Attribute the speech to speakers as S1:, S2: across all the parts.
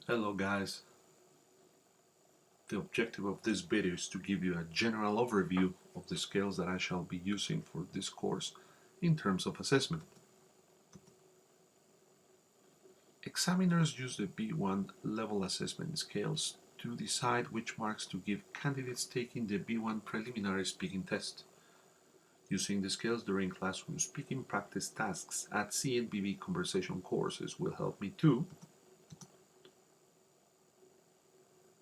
S1: Hello guys, the objective of this video is to give you a general overview of the scales that I shall be using for this course in terms of assessment. Examiners use the B1 level assessment scales to decide which marks to give candidates taking the B1 preliminary speaking test. Using the scales during classroom speaking practice tasks at CNBV Conversation Courses will help me to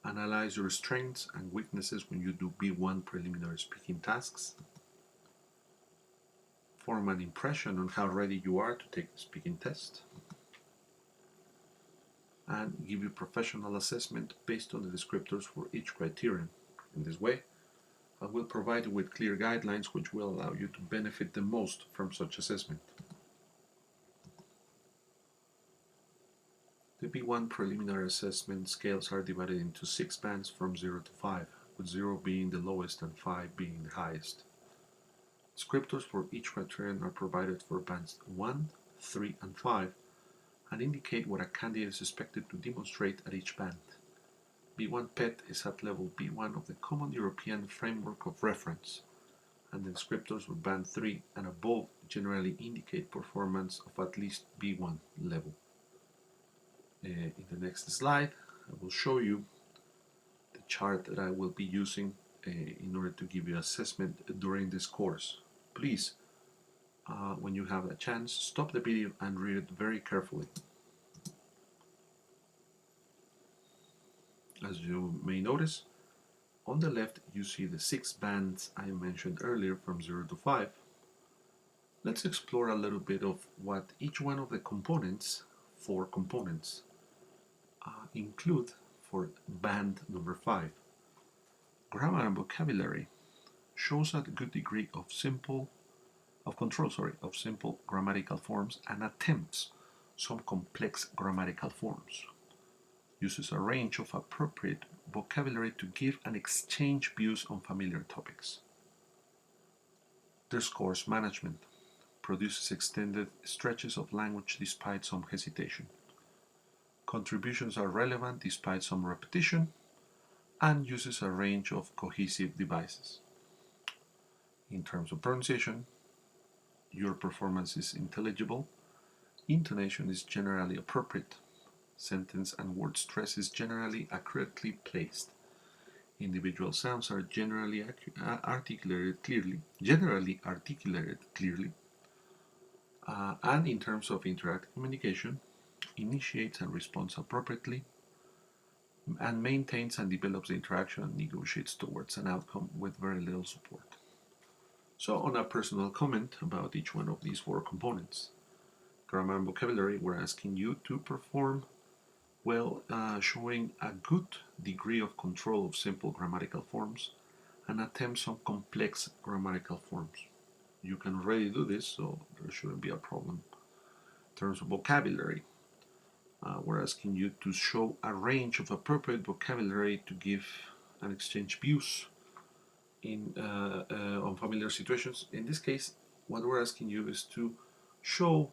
S1: analyze your strengths and weaknesses when you do B1 preliminary speaking tasks, form an impression on how ready you are to take the speaking test, and give you professional assessment based on the descriptors for each criterion. In this way, I will provide you with clear guidelines which will allow you to benefit the most from such assessment. The B1 preliminary assessment scales are divided into 6 bands from 0 to 5, with 0 being the lowest and 5 being the highest. Descriptors for each criterion are provided for bands 1, 3, and 5 and indicate what a candidate is expected to demonstrate at each band. B1 PET is at level B1 of the Common European Framework of Reference, and the descriptors for band 3 and above generally indicate performance of at least B1 level. In the next slide, I will show you the chart that I will be using in order to give you assessment during this course. Please, when you have a chance, stop the video and read it very carefully. As you may notice, on the left you see the 6 bands I mentioned earlier from 0 to 5. Let's explore a little bit of what each one of the components, 4 components, include for band number 5. Grammar and vocabulary shows a good degree of simple grammatical forms and attempts some complex grammatical forms. Uses a range of appropriate vocabulary to give and exchange views on familiar topics. Discourse management produces extended stretches of language despite some hesitation. Contributions are relevant despite some repetition, and uses a range of cohesive devices. In terms of pronunciation, your performance is intelligible, intonation is generally appropriate, sentence and word stress is generally accurately placed, individual sounds are generally articulated clearly, and in terms of interactive communication, initiates and responds appropriately, and maintains and develops the interaction and negotiates towards an outcome with very little support. So on a personal comment about each one of these 4 components, grammar and vocabulary, we're asking you to perform well, showing a good degree of control of simple grammatical forms and attempt some complex grammatical forms. You can already do this, so there shouldn't be a problem. In terms of vocabulary, we're asking you to show a range of appropriate vocabulary to give and exchange views on familiar situations. In this case, what we're asking you is to show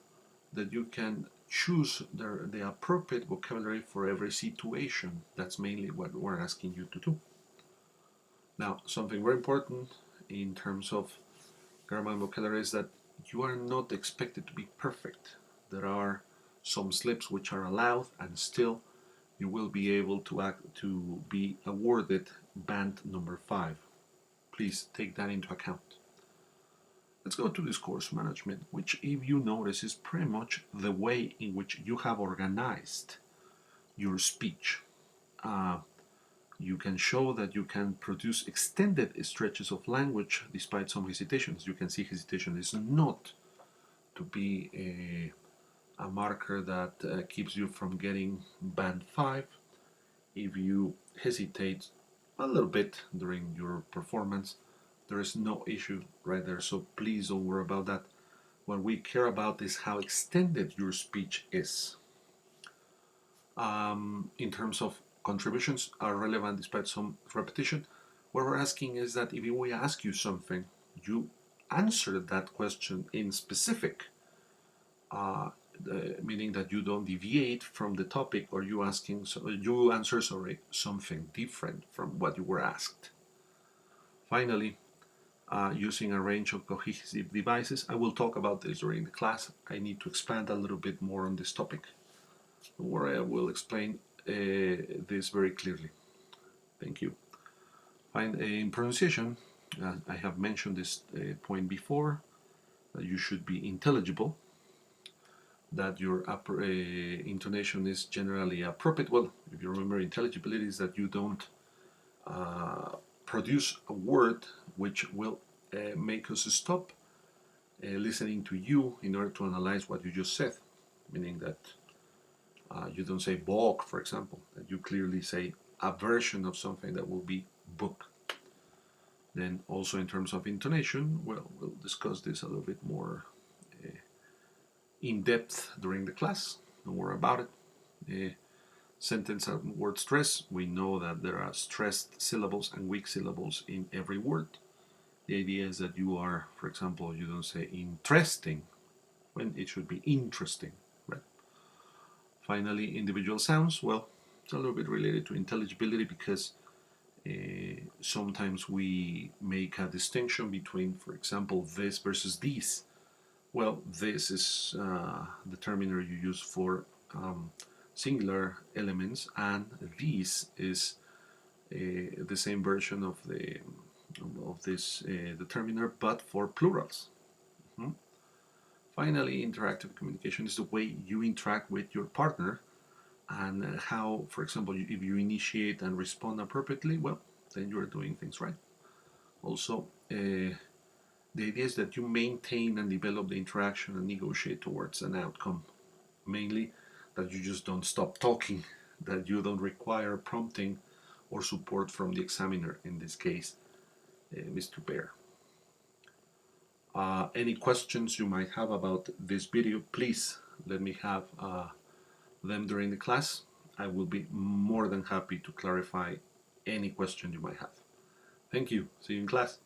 S1: that you can choose the appropriate vocabulary for every situation. That's mainly what we're asking you to do. Now, something very important in terms of grammar and vocabulary is that you are not expected to be perfect. There are some slips which are allowed, and still you will be able to be awarded band number 5. Please take that into account. Let's go to discourse management, which, if you notice, is pretty much the way in which you have organized your speech. You can show that you can produce extended stretches of language despite some hesitations. You can see hesitation is not to be a marker that keeps you from getting band 5. If you hesitate a little bit during your performance, there is no issue right there, so please don't worry about that. What we care about is how extended your speech is. In terms of contributions are relevant despite some repetition, what we're asking is that if we ask you something, you answer that question in specific meaning that you don't deviate from the topic, or you answer something different from what you were asked. Finally, using a range of cohesive devices. I will talk about this during the class. I need to expand a little bit more on this topic, where I will explain this very clearly. Thank you. In pronunciation, I have mentioned this point before, that you should be intelligible, that your intonation is generally appropriate. Well, if you remember, intelligibility is that you don't produce a word which will make us stop listening to you in order to analyze what you just said, meaning that you don't say book, for example, that you clearly say a version of something that will be book. Then also in terms of intonation, well, we'll discuss this a little bit more in depth during the class. Don't worry about it. Sentence and word stress, we know that there are stressed syllables and weak syllables in every word. The idea is that you are, for example, you don't say interesting when it should be interesting, right? Finally, individual sounds, well, it's a little bit related to intelligibility, because sometimes we make a distinction between, for example, this versus these. Well, this is the terminer you use for singular elements, and these is the same version of this determiner, but for plurals. Mm-hmm. Finally, interactive communication is the way you interact with your partner, and how, for example, if you initiate and respond appropriately, well, then you're doing things right. Also, the idea is that you maintain and develop the interaction and negotiate towards an outcome. Mainly, that you just don't stop talking, that you don't require prompting or support from the examiner, in this case, Mr. Bear. Any questions you might have about this video, please let me have them during the class. I will be more than happy to clarify any question you might have. Thank you. See you in class.